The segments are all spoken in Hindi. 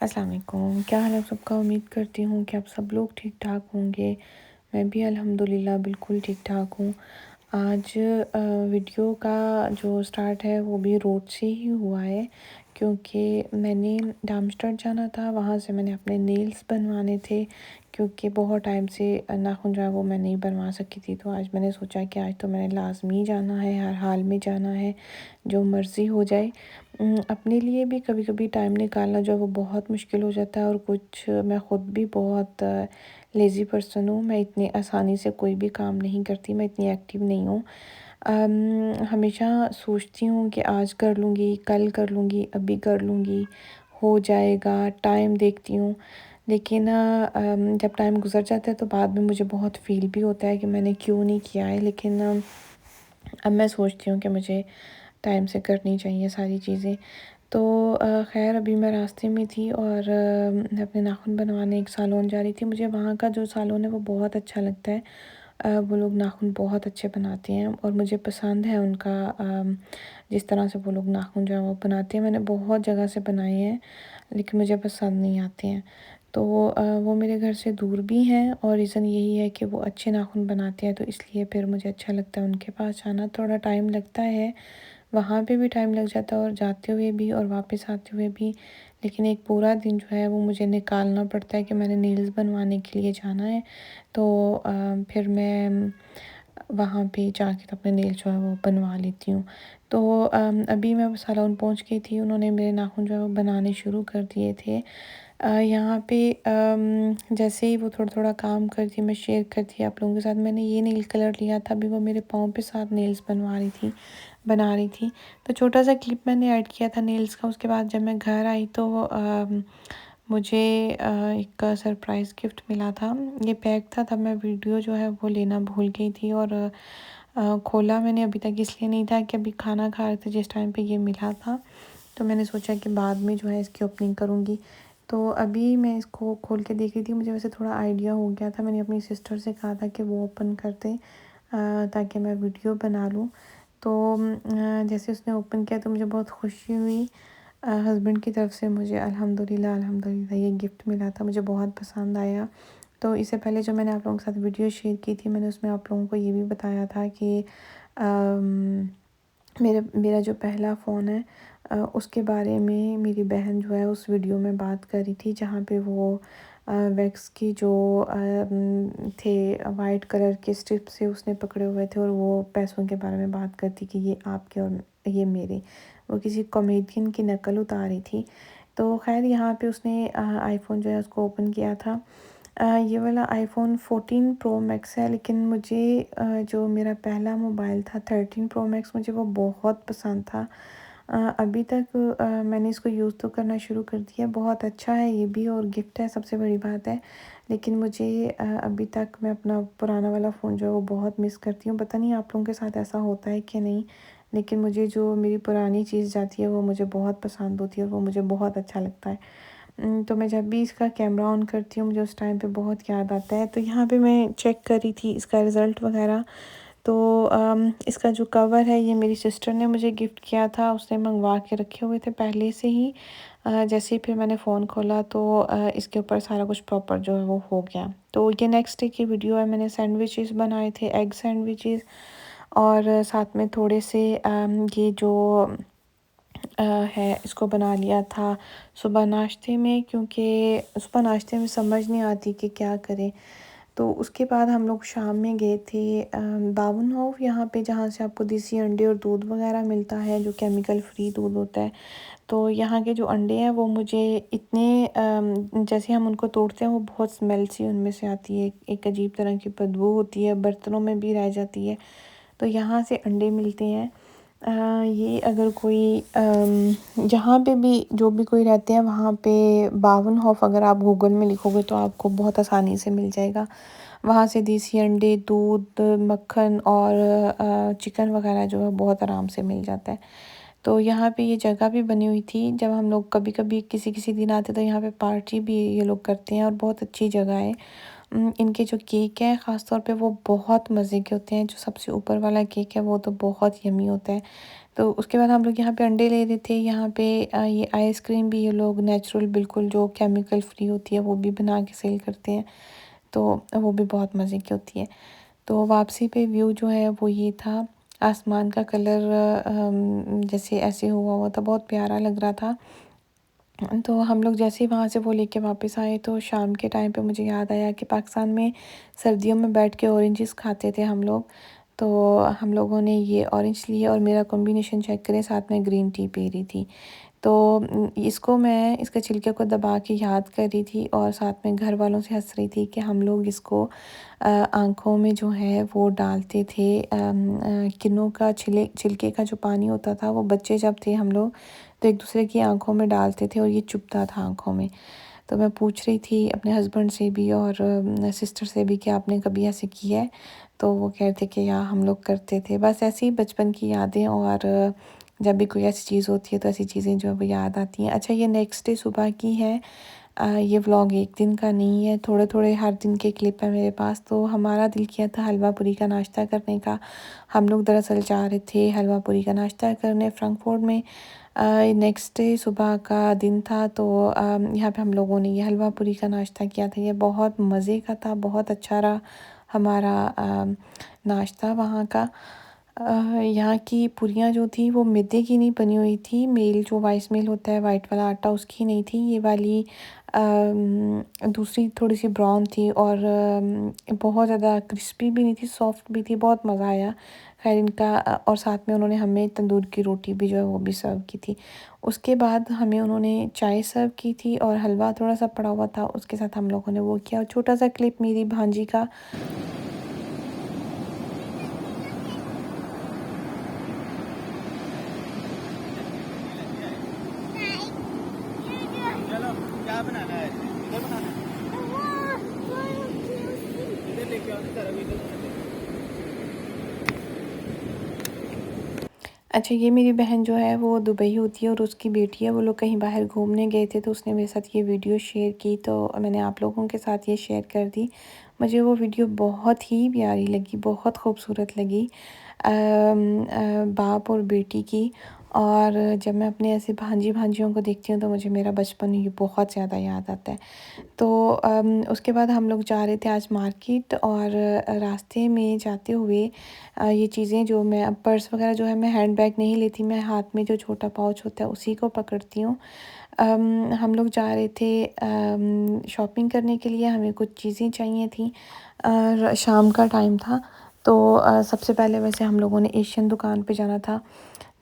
अस्सलाम वालेकुम। क्या हाल है आप सबका? उम्मीद करती हूँ कि आप सब लोग ठीक ठाक होंगे। मैं भी अल्हम्दुलिल्लाह बिल्कुल ठीक ठाक हूँ। आज वीडियो का जो स्टार्ट है वो भी रोड से ही हुआ है, क्योंकि मैंने डार्मस्टट जाना था। वहाँ से मैंने अपने नेल्स बनवाने थे, क्योंकि बहुत टाइम से नाखून जो है वो मैं नहीं बनवा सकी थी। तो आज मैंने सोचा कि आज तो मैंने लाज़मी जाना है, हर हाल में जाना है, जो मर्ज़ी हो जाए। अपने लिए भी कभी कभी टाइम निकालना जो है वो बहुत मुश्किल हो जाता है, और कुछ मैं ख़ुद भी बहुत लेज़ी पर्सन हूँ। मैं इतनी आसानी से कोई भी काम नहीं करती, मैं इतनी एक्टिव नहीं हूँ। हमेशा सोचती हूँ कि आज कर लूँगी, कल कर लूँगी, अभी कर लूँगी, हो जाएगा, टाइम देखती हूँ। लेकिन जब टाइम गुज़र जाता है तो बाद में मुझे बहुत फ़ील भी होता है कि मैंने क्यों नहीं किया है। लेकिन अब मैं सोचती हूँ कि मुझे टाइम से करनी चाहिए सारी चीज़ें। तो ख़ैर अभी मैं रास्ते में थी और मैं अपने नाख़ून बनवाने एक सैलून जा रही थी। मुझे वहाँ का जो सैलून है वो बहुत अच्छा लगता है। वो लोग नाख़ून बहुत अच्छे बनाते हैं और मुझे पसंद है उनका जिस तरह से वो लोग नाख़ून जो है वो बनाते हैं। मैंने बहुत जगह से बनाए हैं, लेकिन मुझे पसंद नहीं आते हैं। तो वो मेरे घर से दूर भी हैं, और रीज़न यही है कि वो अच्छे नाख़ून बनाते हैं, तो इसलिए फिर मुझे अच्छा लगता है उनके पास जाना। थोड़ा टाइम लगता है, वहाँ पे भी टाइम लग जाता है, और जाते हुए भी और वापस आते हुए भी। लेकिन एक पूरा दिन जो है वो मुझे निकालना पड़ता है कि मैंने नेल्स बनवाने के लिए जाना है। तो फिर मैं वहाँ पे जाके तो अपने नेल जो है वो बनवा लेती हूँ। तो अभी मैं सैलून पहुँच गई थी, उन्होंने मेरे नाख़ून जो है वो बनाने शुरू कर दिए थे। यहाँ पे जैसे ही वो थोड़ा-थोड़ा काम करती, मैं शेयर करती आप लोगों के साथ। मैंने ये नेल कलर लिया था, अभी वो मेरे पाँव पे 7 नेल्स बना रही थी। तो छोटा-सा क्लिप मैंने ऐड किया था नेल्स का। उसके बाद जब मैं घर आई तो मुझे एक सरप्राइज़ गिफ्ट मिला था। ये पैक था, तब मैं वीडियो जो है वो लेना भूल गई थी, और खोला मैंने अभी तक इसलिए नहीं था कि अभी खाना खा रहे थे जिस टाइम पे ये मिला था। तो मैंने सोचा कि बाद में जो है इसकी ओपनिंग करूँगी। तो अभी मैं इसको खोल के देख रही थी, मुझे वैसे थोड़ा आइडिया हो गया था। मैंने अपनी सिस्टर से कहा था कि वो ओपन कर दे, ताकि मैं वीडियो बना लूँ। तो जैसे उसने ओपन किया तो मुझे बहुत खुशी हुई। हस्बैंड की तरफ से मुझे अल्हम्दुलिल्लाह ये गिफ्ट मिला था, मुझे बहुत पसंद आया। तो इससे पहले जो मैंने आप लोगों के साथ वीडियो शेयर की थी, मैंने उसमें आप लोगों को ये भी बताया था कि अम, मेरा जो पहला फ़ोन है, उसके बारे में मेरी बहन जो है उस वीडियो में बात कर रही थी, जहाँ पे वो वैक्स की जो थे वाइट कलर के स्ट्रिप से उसने पकड़े हुए थे, और वो पैसों के बारे में बात करती कि ये आपके और ये मेरे। वो किसी कॉमेडियन की नकल उतार रही थी। तो ख़ैर यहाँ पे उसने आईफ़ोन जो है उसको ओपन किया था। ये वाला आईफ़ोन 14 प्रो मैक्स है, लेकिन मुझे जो मेरा पहला मोबाइल था 13 प्रो मैक्स, मुझे वो बहुत पसंद था। अभी तक मैंने इसको यूज़ तो करना शुरू कर दिया, बहुत अच्छा है ये भी, और गिफ्ट है, सबसे बड़ी बात है। लेकिन मुझे अभी तक मैं अपना पुराना वाला फ़ोन जो है वो बहुत मिस करती हूँ। पता नहीं आप लोगों के साथ ऐसा होता है कि नहीं, लेकिन मुझे जो मेरी पुरानी चीज़ जाती है वो मुझे बहुत पसंद होती है, और वो मुझे बहुत अच्छा लगता है। तो मैं जब भी इसका कैमरा ऑन करती हूँ मुझे उस टाइम पे बहुत याद आता है। तो यहाँ पे मैं चेक कर रही थी इसका रिज़ल्ट वगैरह। तो इसका जो कवर है ये मेरी सिस्टर ने मुझे गिफ्ट किया था, उसने मंगवा के रखे हुए थे पहले से ही। जैसे ही फिर मैंने फ़ोन खोला तो इसके ऊपर सारा कुछ प्रॉपर जो है वो हो गया। तो ये नेक्स्ट डे की वीडियो है। मैंने सैंडविचेस बनाए थे, एग सैंडविचेस, और साथ में थोड़े से ये जो है इसको बना लिया था सुबह नाश्ते में, क्योंकि सुबह नाश्ते में समझ नहीं आती कि क्या करें। तो उसके बाद हम लोग शाम में गए थे बावन हाउस, यहाँ पे जहाँ से आपको देसी अंडे और दूध वगैरह मिलता है, जो केमिकल फ्री दूध होता है। तो यहाँ के जो अंडे हैं वो मुझे इतने जैसे हम उनको तोड़ते हैं वो बहुत स्मेल सी उनमें से आती है, एक अजीब तरह की बदबू होती है, बर्तनों में भी रह जाती है। तो यहाँ से अंडे मिलते हैं। ये अगर कोई जहाँ पे भी जो भी कोई रहते हैं वहाँ पे बावन हॉफ अगर आप गूगल में लिखोगे तो आपको बहुत आसानी से मिल जाएगा। वहाँ से देसी अंडे, दूध, मक्खन और चिकन वगैरह जो है बहुत आराम से मिल जाता है। तो यहाँ पे ये जगह भी बनी हुई थी, जब हम लोग कभी-कभी किसी-किसी दिन आते तो यहाँ पे पार्टी भी ये लोग करते हैं, और बहुत अच्छी जगह है। इनके जो केक है ख़ास तौर पे वो बहुत मज़े के होते हैं। जो सबसे ऊपर वाला केक है वो तो बहुत यम्मी होता है। तो उसके बाद हम लोग यहाँ पे अंडे ले रहे थे। यहाँ पे ये आइसक्रीम भी ये लोग नेचुरल बिल्कुल जो केमिकल फ्री होती है वो भी बना के सेल करते हैं, तो वो भी बहुत मज़े की होती है। तो वापसी पे व्यू जो है वो ये था, आसमान का कलर जैसे ऐसे हुआ हुआ था, बहुत प्यारा लग रहा था। तो हम लोग जैसे ही वहाँ से वो लेके वापस आए तो शाम के टाइम पे मुझे याद आया कि पाकिस्तान में सर्दियों में बैठ के ऑरेंजेस खाते थे हम लोग। तो हम लोगों ने ये ऑरेंज लिए और मेरा कॉम्बिनेशन चेक करें, साथ में ग्रीन टी पी रही थी। तो इसको मैं इसके छिलके को दबा के याद कर रही थी और साथ में घर वालों से हंस रही थी कि हम लोग इसको आँखों में जो है वो डालते थे। किन्नों का छिलके का जो पानी होता था वो बच्चे जब थे हम लोग तो एक दूसरे की आँखों में डालते थे और ये चुभता था आँखों में। तो मैं पूछ रही थी अपने हस्बैंड से भी और सिस्टर से भी कि आपने कभी ऐसे किया है? तो वो कह रहे थे कि यार हम लोग करते थे। बस ऐसे ही बचपन की यादें और जब भी कोई ऐसी चीज़ होती है तो ऐसी चीज़ें जो है वो याद आती हैं। अच्छा, ये नेक्स्ट डे सुबह की है। ये व्लॉग एक दिन का नहीं है, थोड़े-थोड़े हर दिन के क्लिप है मेरे पास। तो हमारा दिल किया था हलवा पूरी का नाश्ता करने का। हम लोग दरअसल जा रहे थे हलवा पूरी का नाश्ता करने फ्रैंकफर्ट में। नेक्स्ट डे सुबह का दिन था, तो यहाँ पे हम लोगों ने ये हलवा पूरी का नाश्ता किया था। ये बहुत मज़े का था, बहुत अच्छा रहा हमारा नाश्ता वहाँ का। यहाँ की पूरियाँ जो थी वो मैदे की नहीं बनी हुई थी, मेल जो वाइस मेल होता है वाइट वाला आटा उसकी नहीं थी, ये वाली दूसरी थोड़ी सी ब्राउन थी और बहुत ज़्यादा क्रिस्पी भी नहीं थी, सॉफ्ट भी थी, बहुत मज़ा आया। खैर इनका और साथ में उन्होंने हमें तंदूर की रोटी भी जो है वो भी सर्व की थी। उसके बाद हमें उन्होंने चाय सर्व की थी और हलवा थोड़ा सा पड़ा हुआ था, उसके साथ हम लोगों ने वो किया। और छोटा सा क्लिप मेरी भांजी का। चलो क्या बनाना है? इधर बनाना है? इधर लेके आओ ना, इधर अभी इधर बनाते हैं। अच्छा, ये मेरी बहन जो है वो दुबई होती है और उसकी बेटी है, वो लोग कहीं बाहर घूमने गए थे तो उसने मेरे साथ ये वीडियो शेयर की, तो मैंने आप लोगों के साथ ये शेयर कर दी। मुझे वो वीडियो बहुत ही प्यारी लगी, बहुत खूबसूरत लगी। बाप और बेटी की। और जब मैं अपने ऐसे भांजी भांजियों को देखती हूँ तो मुझे मेरा बचपन ये बहुत ज़्यादा याद आता है। तो उसके बाद हम लोग जा रहे थे आज मार्केट और रास्ते में जाते हुए ये चीज़ें जो मैं अब पर्स वगैरह जो है मैं हैंड बैग नहीं लेती, मैं हाथ में जो छोटा पाउच होता है उसी को पकड़ती हूँ। हम लोग जा रहे थे शॉपिंग करने के लिए, हमें कुछ चीज़ें चाहिए थी और शाम का टाइम था। तो सबसे पहले वैसे हम लोगों ने एशियन दुकान पे जाना था।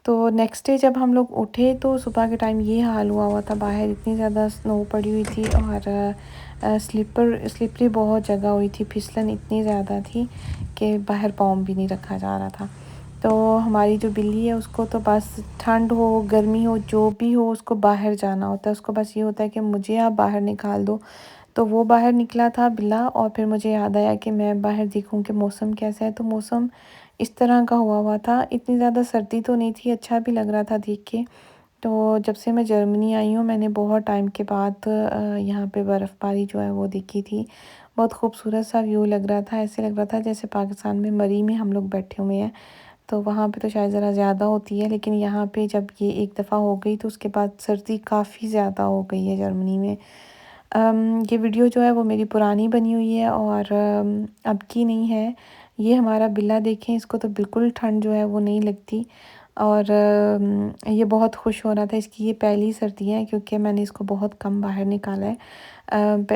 तो नेक्स्ट डे जब हम लोग उठे तो सुबह के टाइम ये हाल हुआ हुआ था, बाहर इतनी ज़्यादा स्नो पड़ी हुई थी और स्लिपरी बहुत जगह हुई थी, फिसलन इतनी ज़्यादा थी कि बाहर पाँव भी नहीं रखा जा रहा था। तो हमारी जो बिल्ली है उसको तो बस ठंड हो गर्मी हो जो भी हो उसको बाहर जाना होता है, उसको बस ये होता है कि मुझे आप बाहर निकाल दो। तो वो बाहर निकला था बिल्ला और फिर मुझे याद आया कि मैं बाहर देखूं कि मौसम कैसा है। तो मौसम इस तरह का हुआ हुआ था, इतनी ज़्यादा सर्दी तो नहीं थी, अच्छा भी लग रहा था देख के। तो जब से मैं जर्मनी आई हूँ मैंने बहुत टाइम के बाद यहाँ पे बर्फ़बारी जो है वो देखी थी। बहुत खूबसूरत सा व्यू लग रहा था, ऐसे लग रहा था जैसे पाकिस्तान में मरी में हम लोग बैठे हुए हैं। तो वहाँ पे तो शायद ज़रा ज़्यादा होती है, लेकिन यहाँ पे जब ये एक दफ़ा हो गई तो उसके बाद सर्दी काफ़ी ज़्यादा हो गई है जर्मनी में। ये वीडियो जो है वो मेरी पुरानी बनी हुई है और अब की नहीं है। ये हमारा बिल्ला देखें, इसको तो बिल्कुल ठंड जो है वो नहीं लगती और ये बहुत खुश हो रहा था। इसकी ये पहली सर्दियाँ हैं क्योंकि मैंने इसको बहुत कम बाहर निकाला है।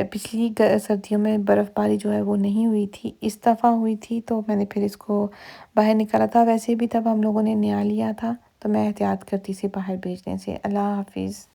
पिछली सर्दियों में बर्फ़बारी जो है वो नहीं हुई थी, इस दफ़ा हुई थी तो मैंने फिर इसको बाहर निकाला था। वैसे भी तब हम लोगों ने नया लिया था तो मैं एहतियात करती थी बाहर भेजने से। अल्लाह हाफिज़।